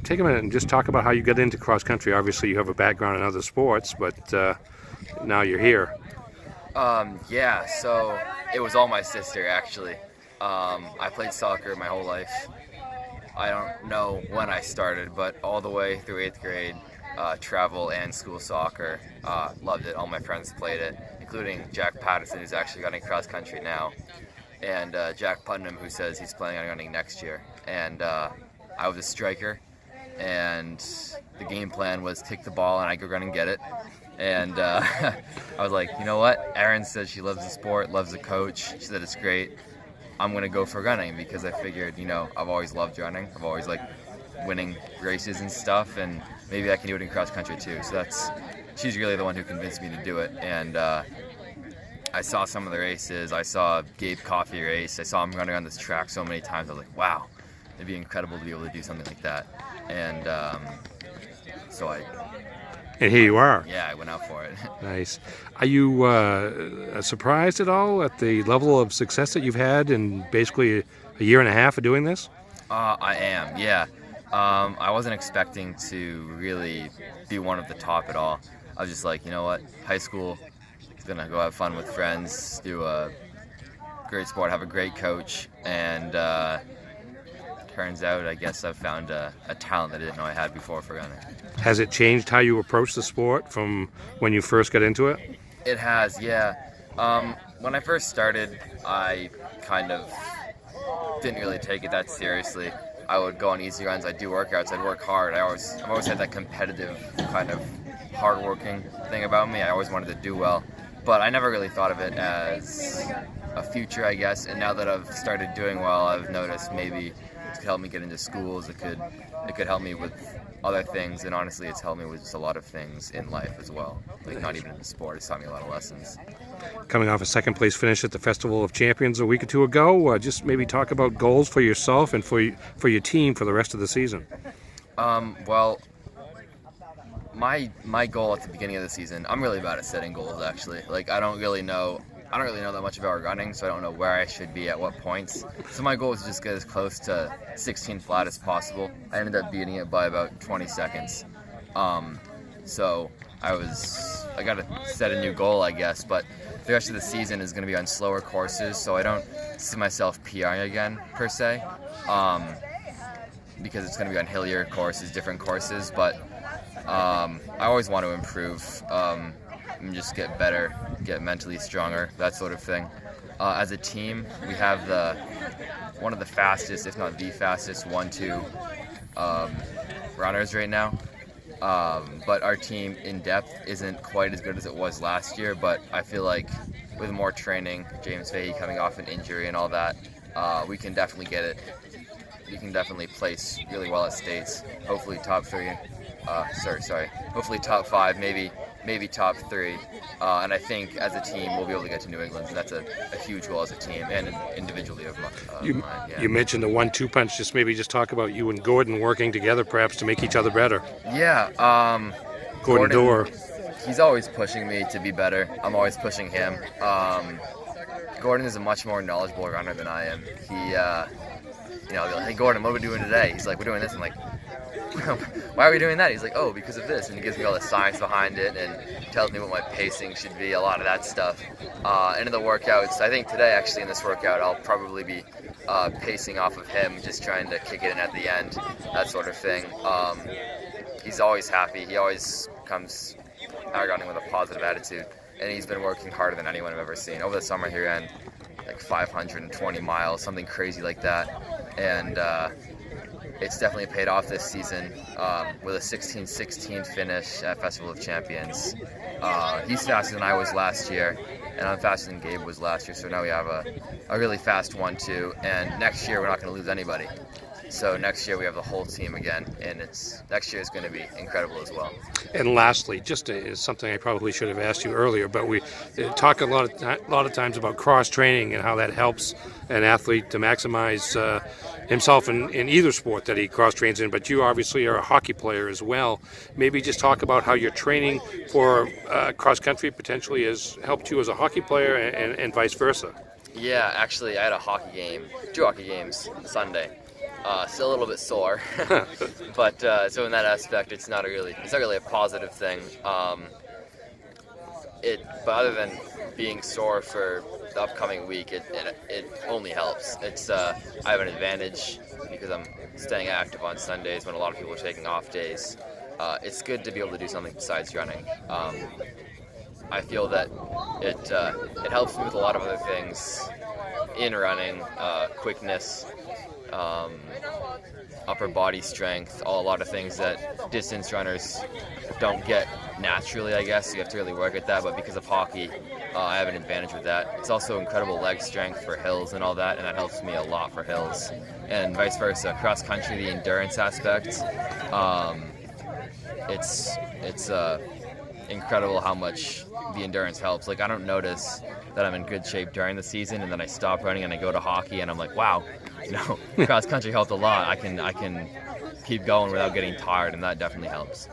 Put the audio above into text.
Take a minute and just talk about how you got into cross country. Obviously, you have a background in other sports, but now you're here. Yeah, so it was all my sister, actually. I played soccer my whole life. I don't know when I started, but all the way through 8th grade, travel and school soccer. Loved it. All my friends played it, including Jack Patterson, who's actually running cross country now, and Jack Putnam, who says he's planning on running next year. And I was a striker, and the game plan was take the ball and I go run and get it. And I was like, you know what? Erin says she loves the sport, loves the coach. She said it's great. I'm going to go for running because I figured, I've always loved running. I've always liked winning races and stuff, and maybe I can do it in cross country too. So she's really the one who convinced me to do it. And I saw some of the races. I saw Gabe Coffey race. I saw him running on this track so many times. I was like, wow, it'd be incredible to be able to do something like that. And so And here you are. Yeah, I went out for it. Nice. Are you surprised at all at the level of success that you've had in basically a year and a half of doing this? I am, yeah. I wasn't expecting to really be one of the top at all. I was just like, you know what, high school, gonna go have fun with friends, do a great sport, have a great coach, and turns out, I guess I've found a talent that I didn't know I had before for running. Has it changed how you approach the sport from when you first got into it? It has, yeah. When I first started, I kind of didn't really take it that seriously. I would go on easy runs, I'd do workouts, I'd work hard. I've always had that competitive kind of hard-working thing about me. I always wanted to do well, but I never really thought of it as a future, I guess. And now that I've started doing well, I've noticed maybe it could help me get into schools. It could help me with other things, and honestly, it's helped me with just a lot of things in life as well. Like not even in the sport, it's taught me a lot of lessons. Coming off a second place finish at the Festival of Champions a week or two ago, just maybe talk about goals for yourself and for your team for the rest of the season. Well, my goal at the beginning of the season, I'm really bad at setting goals actually. Like I don't really know that much about running, so I don't know where I should be at what points. So my goal is to just get as close to 16 flat as possible. I ended up beating it by about 20 seconds. So I got to set a new goal, I guess, but the rest of the season is going to be on slower courses, so I don't see myself PRing again, per se, because it's going to be on hillier courses, different courses, but I always want to improve. And just get better, get mentally stronger, that sort of thing. As a team, we have one of the fastest, if not the fastest, 1-2 runners right now. But our team in depth isn't quite as good as it was last year, but I feel like with more training, James Fahey coming off an injury and all that, we can definitely get it. We can definitely place really well at states, hopefully top 3. Hopefully top 5, maybe top 3, and I think as a team we'll be able to get to New England, and that's a huge goal as a team and individually of mine. Yeah. You mentioned the 1-2 punch. Just talk about you and Gordon working together, perhaps to make each other better. Yeah, Gordon Dorr. He's always pushing me to be better. I'm always pushing him. Gordon is a much more knowledgeable runner than I am. I'll be like, hey Gordon, what are we doing today? He's like, we're doing this. I'm like, why are we doing that? He's like, oh, because of this, and he gives me all the science behind it and tells me what my pacing should be, a lot of that stuff. And in the workouts, I think today actually in this workout I'll probably be pacing off of him, just trying to kick it in at the end, that sort of thing. He's always happy. He always comes out running with a positive attitude, and he's been working harder than anyone I've ever seen. Over the summer he ran like 520 miles, something crazy like that, and it's definitely paid off this season with a 16-16 finish at Festival of Champions. He's faster than I was last year, and I'm faster than Gabe was last year, so now we have a really fast 1-2, and next year we're not going to lose anybody. So next year we have the whole team again, and next year is going to be incredible as well. And lastly, just something I probably should have asked you earlier, but we talk a lot of times about cross-training and how that helps an athlete to maximize himself in either sport that he cross-trains in, but you obviously are a hockey player as well. Maybe just talk about how your training for cross-country potentially has helped you as a hockey player and vice versa. Yeah, actually I had 2 hockey games Sunday. Still a little bit sore, but so in that aspect, it's not really a positive thing. But other than being sore for the upcoming week, it only helps. I have an advantage because I'm staying active on Sundays when a lot of people are taking off days. It's good to be able to do something besides running. I feel that it helps me with a lot of other things in running, quickness, upper body strength, a lot of things that distance runners don't get naturally, I guess. You have to really work at that, but because of hockey, I have an advantage with that. It's also incredible leg strength for hills and all that, and that helps me a lot for hills. And vice versa, cross country, the endurance aspect, it's incredible how much the endurance helps. Like, I don't notice that I'm in good shape during the season, and then I stop running and I go to hockey, and I'm like, wow, cross country helped a lot. I can keep going without getting tired, and that definitely helps.